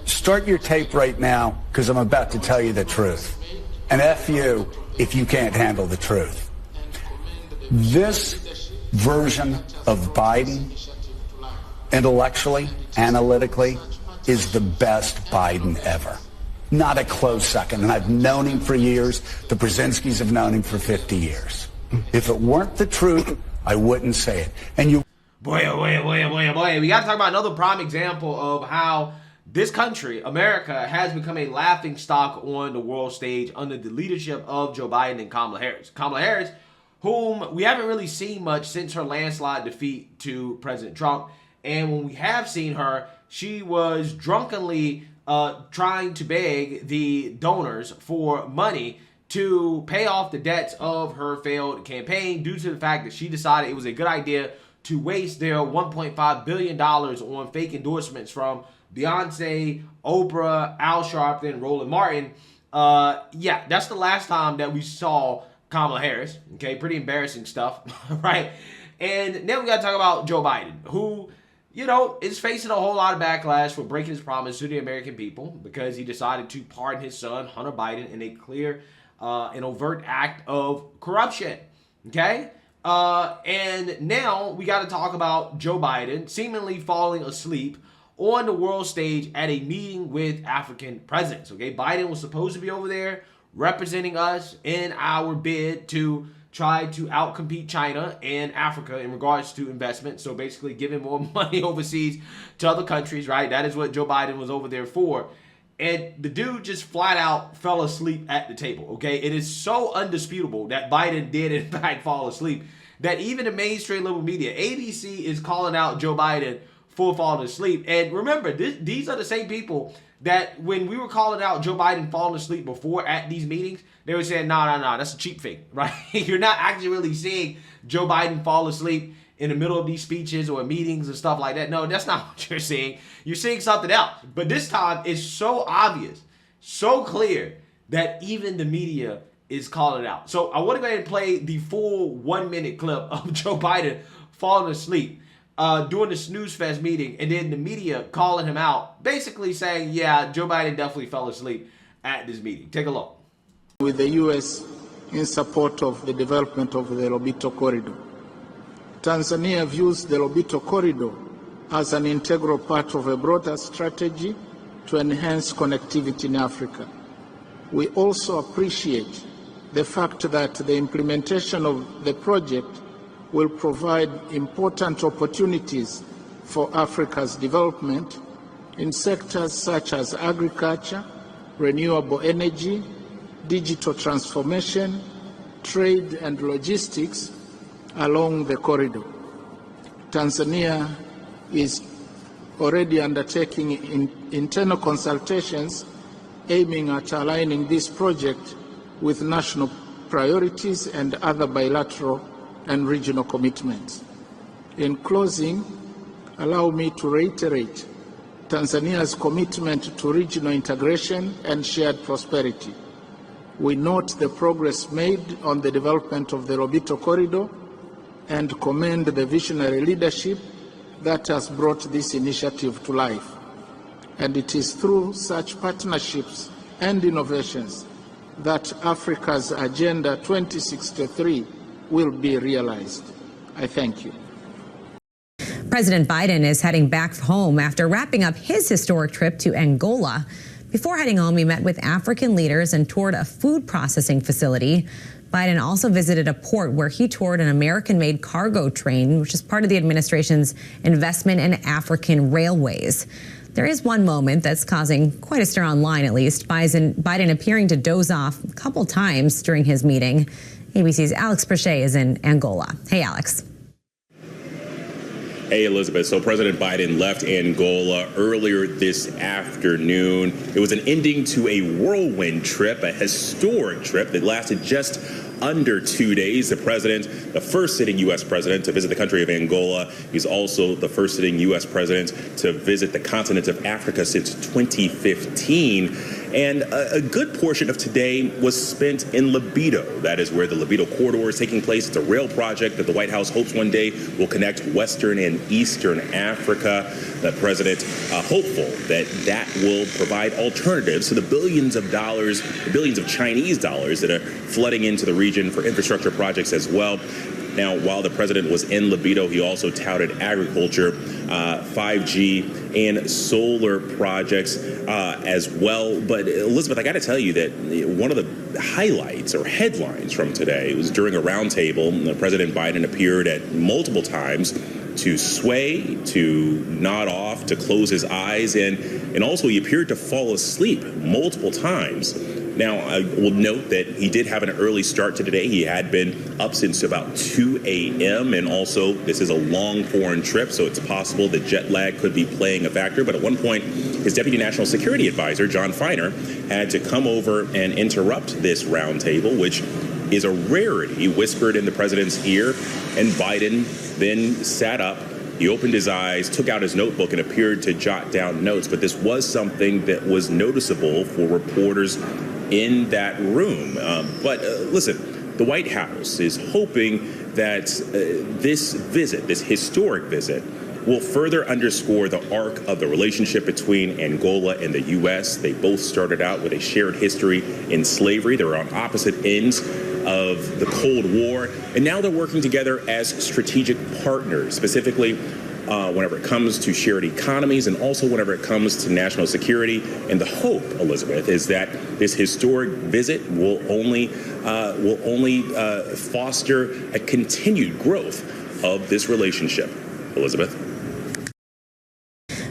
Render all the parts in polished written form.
Start your tape right now, because I'm about to tell you the truth. And F you if you can't handle the truth. This version of Biden, intellectually, analytically, is the best Biden ever. Not a close second. And I've known him for years. The Brzezinskis have known him for 50 years. If it weren't the truth, I wouldn't say it. And you... Boy, oh boy, oh boy, oh boy, oh boy. We got to talk about another prime example of how this country, America, has become a laughing stock on the world stage under the leadership of Joe Biden and Kamala Harris. Kamala Harris, whom we haven't really seen much since her landslide defeat to President Trump. And when we have seen her, she was drunkenly trying to beg the donors for money to pay off the debts of her failed campaign due to the fact that she decided it was a good idea to waste their $1.5 billion on fake endorsements from Beyonce, Oprah, Al Sharpton, Roland Martin. Yeah, that's the last time that we saw Kamala Harris. Okay, pretty embarrassing stuff, right? And then we got to talk about Joe Biden, who, you know, is facing a whole lot of backlash for breaking his promise to the American people because he decided to pardon his son, Hunter Biden, in a clear and overt act of corruption. Okay? And now we got to talk about Joe Biden seemingly falling asleep on the world stage at a meeting with African presidents. Okay, Biden was supposed to be over there representing us in our bid to try to outcompete China and Africa in regards to investment. So basically giving more money overseas to other countries, right? That is what Joe Biden was over there for. And the dude just flat out fell asleep at the table, okay? It is so undisputable that Biden did, in fact, fall asleep that even the mainstream liberal media, ABC, is calling out Joe Biden for falling asleep. And remember, these are the same people that when we were calling out Joe Biden falling asleep before at these meetings, they were saying, no, that's a cheap thing, right? You're not actually really seeing Joe Biden fall asleep in the middle of these speeches or meetings and stuff like that. No, that's not what you're seeing. You're seeing something else. But this time, it's so obvious, so clear that even the media is calling it out. So I want to go ahead and play the full 1-minute clip of Joe Biden falling asleep during the Snooze Fest meeting, and then the media calling him out, basically saying, yeah, Joe Biden definitely fell asleep at this meeting. Take a look. With the U.S. in support of the development of the Lobito Corridor. Tanzania views the Lobito Corridor as an integral part of a broader strategy to enhance connectivity in Africa. We also appreciate the fact that the implementation of the project will provide important opportunities for Africa's development in sectors such as agriculture, renewable energy, digital transformation, trade and logistics along the corridor. Tanzania is already undertaking internal consultations aiming at aligning this project with national priorities and other bilateral and regional commitments. In closing, allow me to reiterate Tanzania's commitment to regional integration and shared prosperity. We note the progress made on the development of the Lobito Corridor and commend the visionary leadership that has brought this initiative to life. And it is through such partnerships and innovations that Africa's Agenda 2063 will be realized. I thank you. President Biden is heading back home after wrapping up his historic trip to Angola. Before heading home, he met with African leaders and toured a food processing facility. Biden also visited a port where he toured an American-made cargo train, which is part of the administration's investment in African railways. There is one moment that's causing quite a stir online, at least. Biden appearing to doze off a couple times during his meeting. ABC's Alex Prochet is in Angola. Hey, Alex. Hey, Elizabeth. So President Biden left Angola earlier this afternoon. It was an ending to a whirlwind trip, a historic trip that lasted just under 2 days. The president, the first sitting U.S. president to visit the country of Angola. He's also the first sitting U.S. president to visit the continent of Africa since 2015. And a good portion of today was spent in Libido. That is where the Libido corridor is taking place. It's a rail project that the White House hopes one day will connect Western and Eastern Africa. The president hopeful that that will provide alternatives to the billions of Chinese dollars that are flooding into the region for infrastructure projects as well. Now, while the president was in Libido, he also touted agriculture, 5G, and solar projects as well. But Elizabeth, I got to tell you that one of the highlights or headlines from today was during a roundtable. President Biden appeared at multiple times to sway, to nod off, to close his eyes, and also he appeared to fall asleep multiple times. Now, I will note that he did have an early start to today. He had been up since about 2 a.m. And also, this is a long foreign trip, so it's possible that jet lag could be playing a factor. But at one point, his Deputy National Security Advisor, John Feiner, had to come over and interrupt this roundtable, which is a rarity. He whispered in the president's ear, and Biden then sat up. He opened his eyes, took out his notebook, and appeared to jot down notes. But this was something that was noticeable for reporters in that room. Listen, the White House is hoping that this visit, this historic visit, will further underscore the arc of the relationship between Angola and the U.S. They both started out with a shared history in slavery. They were on opposite ends of the Cold War, and now they're working together as strategic partners, specifically whenever it comes to shared economies and also whenever it comes to national security. And the hope, Elizabeth, is that this historic visit will only foster a continued growth of this relationship. Elizabeth?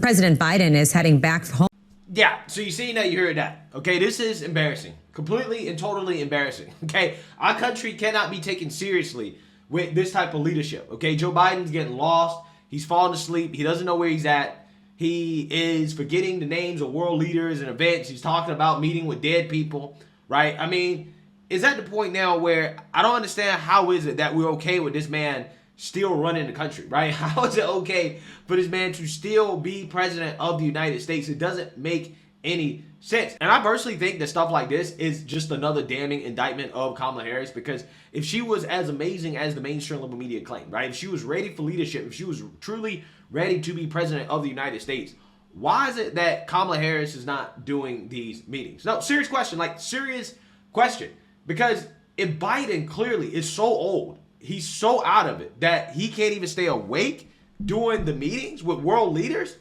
President Biden is heading back home. Yeah, so you see that, you heard that. Okay, this is embarrassing. Completely and totally embarrassing. Okay, our country cannot be taken seriously with this type of leadership. Okay, Joe Biden's getting lost. He's falling asleep. He doesn't know where he's at. He is forgetting the names of world leaders and events. He's talking about meeting with dead people, right? I mean, it's at the point now where I don't understand how is it that we're okay with this man still running the country, right? How is it okay for this man to still be president of the United States? It doesn't make any sense. And I personally think that stuff like this is just another damning indictment of Kamala Harris, because if she was as amazing as the mainstream liberal media claimed, right? If she was ready for leadership, if she was truly ready to be president of the United States, why is it that Kamala Harris is not doing these meetings? No, serious question, because if Biden clearly is so old, he's so out of it that he can't even stay awake during the meetings with world leaders,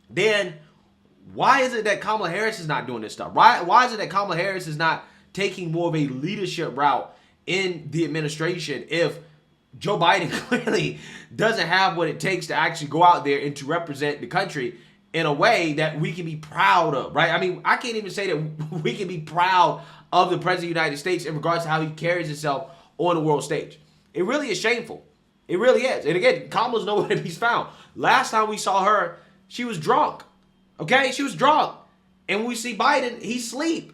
then why is it that Kamala Harris is not doing this stuff? Why is it that Kamala Harris is not taking more of a leadership route in the administration if Joe Biden clearly doesn't have what it takes to actually go out there and to represent the country in a way that we can be proud of, right? I mean, I can't even say that we can be proud of the President of the United States in regards to how he carries himself on the world stage. It really is shameful. It really is. And again, Kamala's nowhere to be found. Last time we saw her, she was drunk. Okay? She was drunk. And when we see Biden, he's asleep.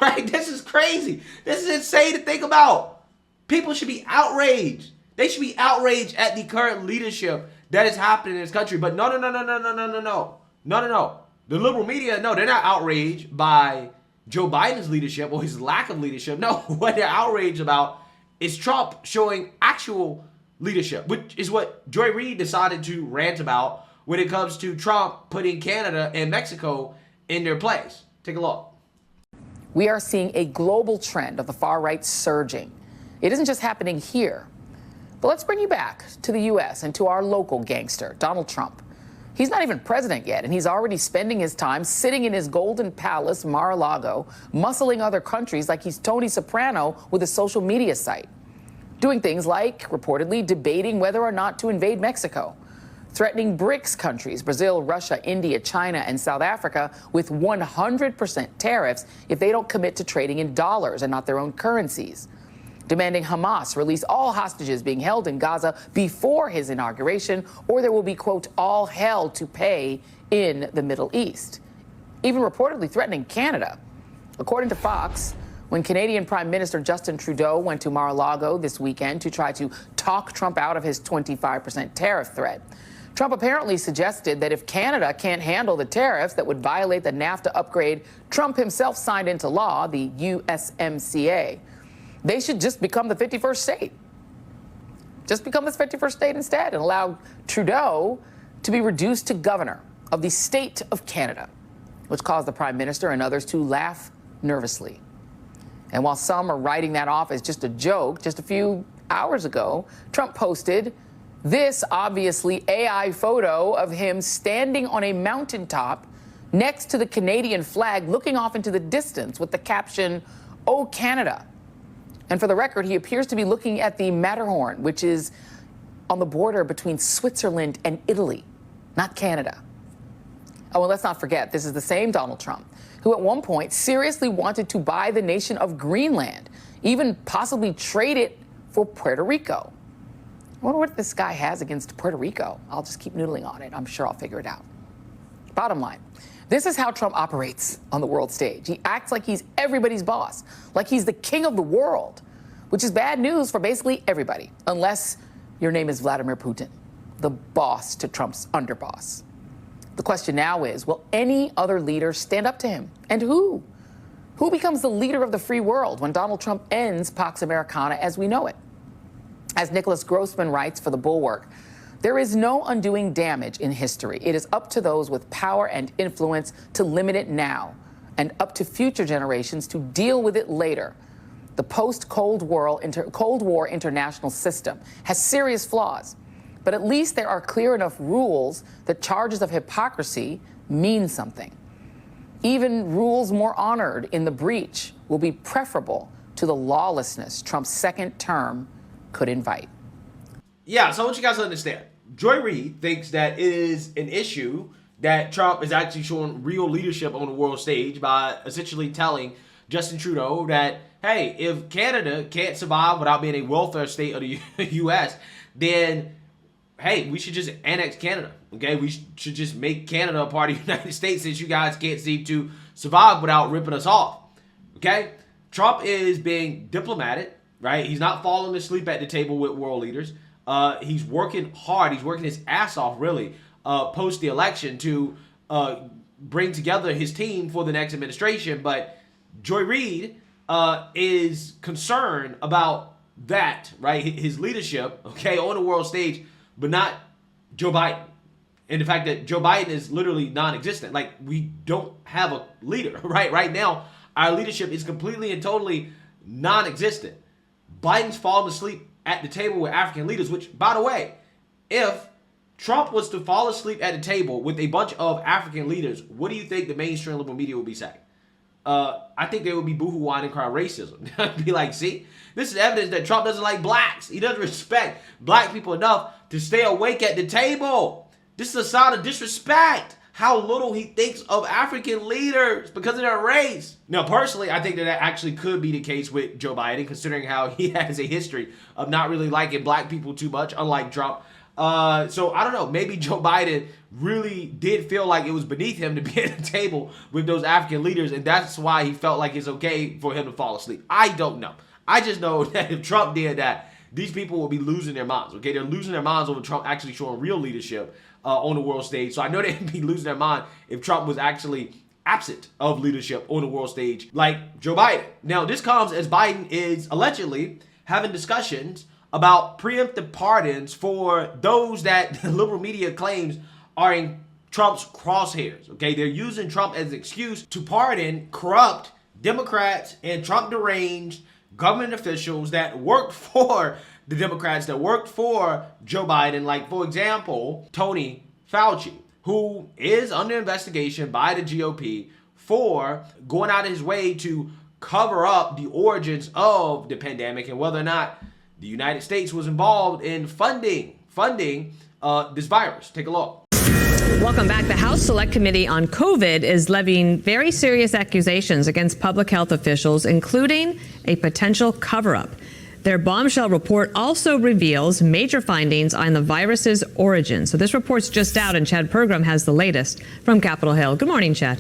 Right? This is crazy. This is insane to think about. People should be outraged. They should be outraged at the current leadership that is happening in this country. But no. The liberal media, no, they're not outraged by Joe Biden's leadership or his lack of leadership. No, what they're outraged about is Trump showing actual leadership, which is what Joy Reid decided to rant about when it comes to Trump putting Canada and Mexico in their place. Take a look. We are seeing a global trend of the far right surging. It isn't just happening here. But let's bring you back to the U.S. and to our local gangster, Donald Trump. He's not even president yet, and he's already spending his time sitting in his golden palace, Mar-a-Lago, muscling other countries like he's Tony Soprano with a social media site. Doing things like, reportedly, debating whether or not to invade Mexico. Threatening BRICS countries, Brazil, Russia, India, China, and South Africa, with 100% tariffs if they don't commit to trading in dollars and not their own currencies. Demanding Hamas release all hostages being held in Gaza before his inauguration, or there will be, quote, all hell to pay in the Middle East. Even reportedly threatening Canada. According to Fox, when Canadian Prime Minister Justin Trudeau went to Mar-a-Lago this weekend to try to talk Trump out of his 25% tariff threat, Trump apparently suggested that if Canada can't handle the tariffs that would violate the NAFTA upgrade Trump himself signed into law, the USMCA, they should just become the 51st state. Just become the 51st state instead and allow Trudeau to be reduced to governor of the state of Canada, which caused the prime minister and others to laugh nervously. And while some are writing that off as just a joke, just a few hours ago, Trump posted this obviously AI photo of him standing on a mountaintop next to the Canadian flag, looking off into the distance with the caption, "Oh, Canada." And for the record, he appears to be looking at the Matterhorn, which is on the border between Switzerland and Italy, not Canada. Oh, and let's not forget, this is the same Donald Trump who at one point seriously wanted to buy the nation of Greenland, even possibly trade it for Puerto Rico. I wonder what this guy has against Puerto Rico. I'll just keep noodling on it. I'm sure I'll figure it out. Bottom line, this is how Trump operates on the world stage. He acts like he's everybody's boss, like he's the king of the world, which is bad news for basically everybody, unless your name is Vladimir Putin, the boss to Trump's underboss. The question now is, will any other leader stand up to him? And who? Who becomes the leader of the free world when Donald Trump ends Pax Americana as we know it? As Nicholas Grossman writes for The Bulwark, there is no undoing damage in history. It is up to those with power and influence to limit it now, and up to future generations to deal with it later. The post-Cold War international system has serious flaws, but at least there are clear enough rules that charges of hypocrisy mean something. Even rules more honored in the breach will be preferable to the lawlessness Trump's second term could invite. Yeah, so I want you guys to understand. Joy Reid thinks that it is an issue that Trump is actually showing real leadership on the world stage by essentially telling Justin Trudeau that, hey, if Canada can't survive without being a welfare state of the U.S., then, hey, we should just annex Canada, okay? We should just make Canada a part of the United States since you guys can't seem to survive without ripping us off, okay? Trump is being diplomatic, right? He's not falling asleep at the table with world leaders. He's working hard. He's working his ass off, really, post the election to bring together his team for the next administration. But Joy Reid is concerned about that, right? His leadership, okay, on the world stage, but not Joe Biden. And the fact that Joe Biden is literally non-existent. Like, we don't have a leader, right? Right now, our leadership is completely and totally non-existent. Biden's fallen asleep at the table with African leaders, which, by the way, if Trump was to fall asleep at the table with a bunch of African leaders, what do you think the mainstream liberal media would be saying? I think they would be boohoo-whining and cry racism. Be like, see, this is evidence that Trump doesn't like blacks. He doesn't respect black people enough to stay awake at the table. This is a sign of disrespect. How little he thinks of African leaders because of their race. Now, personally, I think that actually could be the case with Joe Biden, considering how he has a history of not really liking black people too much, unlike Trump. So I don't know, maybe Joe Biden really did feel like it was beneath him to be at the table with those African leaders, and that's why he felt like it's okay for him to fall asleep. I don't know. I just know that if Trump did that, these people will be losing their minds, okay? They're losing their minds over Trump actually showing real leadership on the world stage. So I know they'd be losing their mind if Trump was actually absent of leadership on the world stage like Joe Biden. Now, this comes as Biden is allegedly having discussions about preemptive pardons for those that the liberal media claims are in Trump's crosshairs, okay? They're using Trump as an excuse to pardon corrupt Democrats and Trump deranged government officials that worked for the Democrats, that worked for Joe Biden, like, for example, Tony Fauci, who is under investigation by the GOP for going out of his way to cover up the origins of the pandemic and whether or not the United States was involved in funding this virus. Take a look. Welcome back. The House Select Committee on COVID is levying very serious accusations against public health officials, including a potential cover-up. Their bombshell report also reveals major findings on the virus's origin. So this report's just out, and Chad Pergram has the latest from Capitol Hill. Good morning, Chad.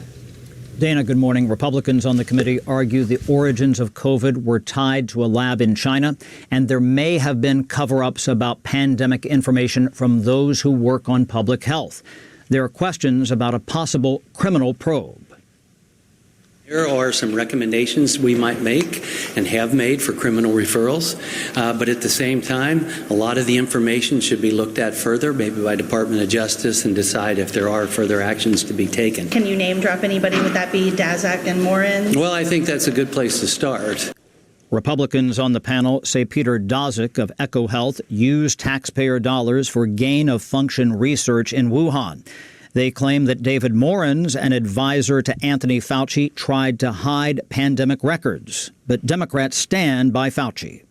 Dana, good morning. Republicans on the committee argue the origins of COVID were tied to a lab in China, and there may have been cover-ups about pandemic information from those who work on public health. There are questions about a possible criminal probe. There are some recommendations we might make and have made for criminal referrals, but at the same time, a lot of the information should be looked at further, maybe by Department of Justice, and decide if there are further actions to be taken. Can you name drop anybody? Would that be Daszak and Morin? Well, I think that's a good place to start. Republicans on the panel say Peter Daszak of EcoHealth used taxpayer dollars for gain-of-function research in Wuhan. They claim that David Morins, an advisor to Anthony Fauci, tried to hide pandemic records. But Democrats stand by Fauci.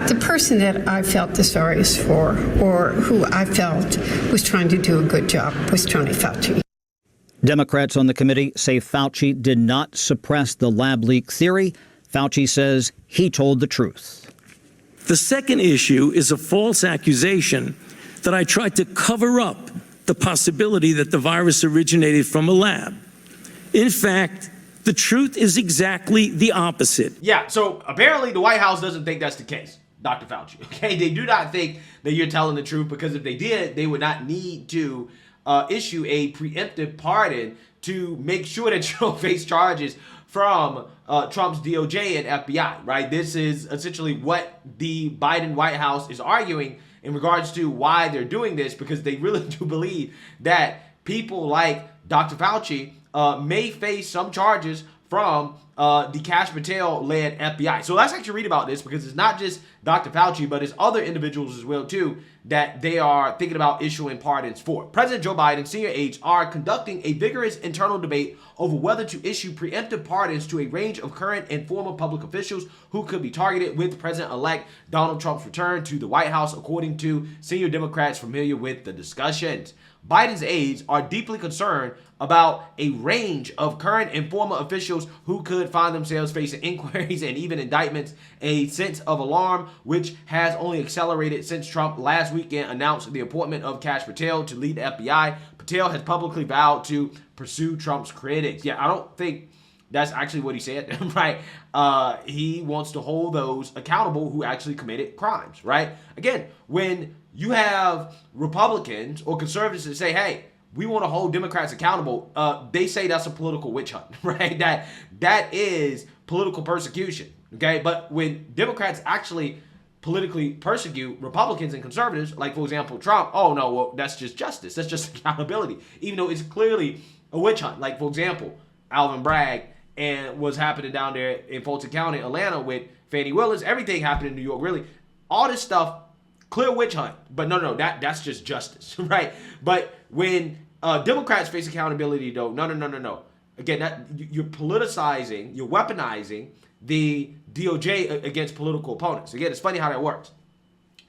The person that I felt the sorriest for, or who I felt was trying to do a good job, was Tony Fauci. Democrats on the committee say Fauci did not suppress the lab leak theory. Fauci says he told the truth. The second issue is a false accusation that I tried to cover up the possibility that the virus originated from a lab. In fact, the truth is exactly the opposite. Yeah, so apparently the White House doesn't think that's the case, Dr. Fauci. Okay, they do not think that you're telling the truth, because if they did, they would not need to issue a preemptive pardon to make sure that you don't face charges from Trump's DOJ and FBI, right? This is essentially what the Biden White House is arguing in regards to why they're doing this, because they really do believe that people like Dr. Fauci may face some charges from the Kash Patel-led FBI. So let's actually read about this, because it's not just Dr. Fauci, but it's other individuals as well, too, that they are thinking about issuing pardons for. President Joe Biden, senior aides are conducting a vigorous internal debate over whether to issue preemptive pardons to a range of current and former public officials who could be targeted with President-elect Donald Trump's return to the White House, according to senior Democrats familiar with the discussions. Biden's aides are deeply concerned about a range of current and former officials who could find themselves facing inquiries and even indictments, a sense of alarm which has only accelerated since Trump last weekend announced the appointment of Kash Patel to lead the FBI. Patel has publicly vowed to pursue Trump's critics. Yeah, I don't think that's actually what he said, right? He wants to hold those accountable who actually committed crimes, right? Again, when you have Republicans or conservatives that say, hey, we want to hold Democrats accountable, they say that's a political witch hunt, right? That is political persecution, okay? But when Democrats actually politically persecute Republicans and conservatives, like, for example, Trump, oh, no, well, that's just justice. That's just accountability, even though it's clearly a witch hunt. Like, for example, Alvin Bragg and what's happening down there in Fulton County, Atlanta, with Fannie Willis, everything happened in New York, really. All this stuff, clear witch hunt. But no, that's just justice, right? But when Democrats face accountability, though, no. Again, that you're politicizing, you're weaponizing the DOJ against political opponents. Again, it's funny how that works.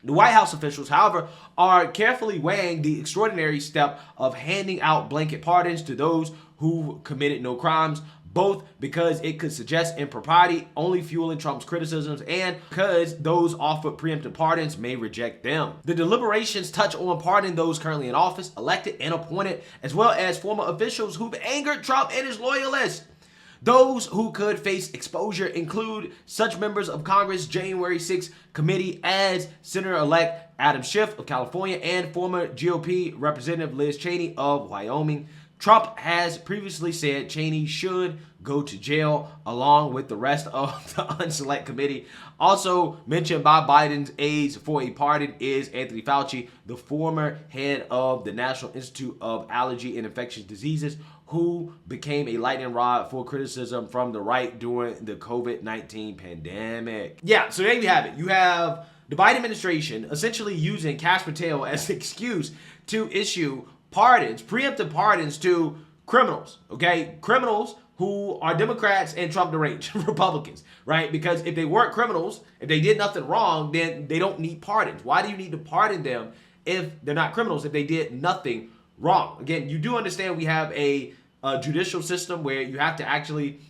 The White House officials, however, are carefully weighing the extraordinary step of handing out blanket pardons to those who committed no crimes, both because it could suggest impropriety, only fueling Trump's criticisms, and because those offered preemptive pardons may reject them. The deliberations touch on pardoning those currently in office, elected and appointed, as well as former officials who've angered Trump and his loyalists. Those who could face exposure include such members of Congress' January 6th committee as Senator-elect Adam Schiff of California and former GOP Representative Liz Cheney of Wyoming. Trump has previously said Cheney should go to jail along with the rest of the unselect committee. Also mentioned by Biden's aides for a pardon is Anthony Fauci, the former head of the National Institute of Allergy and Infectious Diseases, who became a lightning rod for criticism from the right during the COVID-19 pandemic. Yeah, so there you have it. You have the Biden administration essentially using Kash Patel as an excuse to issue pardons, preemptive pardons to criminals, okay? Criminals who are Democrats and Trump deranged Republicans, right? Because if they weren't criminals, if they did nothing wrong, then they don't need pardons. Why do you need to pardon them if they're not criminals, if they did nothing wrong? Again, you do understand we have a judicial system where you have to actually,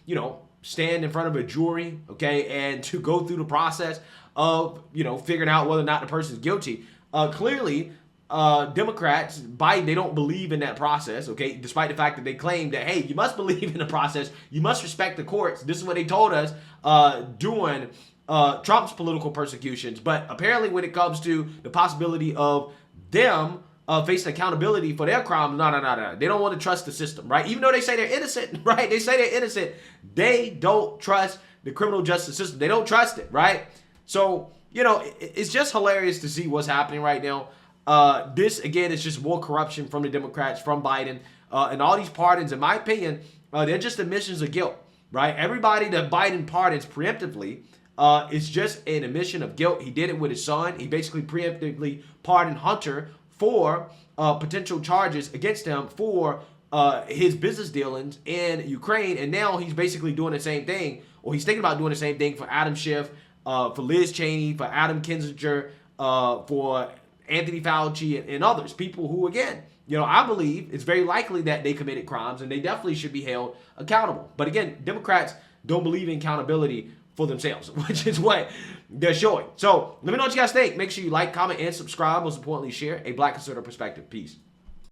stand in front of a jury, okay, and to go through the process of, figuring out whether or not the person's guilty. Clearly, Democrats, Biden, they don't believe in that process, okay? Despite the fact that they claim that, hey, you must believe in the process, you must respect the courts. This is what they told us during Trump's political persecutions. But apparently when it comes to the possibility of them facing accountability for their crimes, no. They don't want to trust the system, right? Even though they say they're innocent, right? They say they're innocent. They don't trust the criminal justice system. They don't trust it, right? So, you know, it's just hilarious to see what's happening right now. This, again, is just more corruption from the Democrats, from Biden. And all these pardons, in my opinion, they're just admissions of guilt, right? Everybody that Biden pardons preemptively is just an admission of guilt. He did it with his son. He basically preemptively pardoned Hunter for potential charges against him for his business dealings in Ukraine. And now he's basically doing the same thing, or he's thinking about doing the same thing for Adam Schiff, for Liz Cheney, for Adam Kinzinger, for Anthony Fauci, and others. People who, again, you know, I believe it's very likely that they committed crimes and they definitely should be held accountable. But again, Democrats don't believe in accountability for themselves, which is what they're showing. So let me know what you guys think. Make sure you like, comment, and subscribe. Most importantly, share a Black conservative perspective. Peace.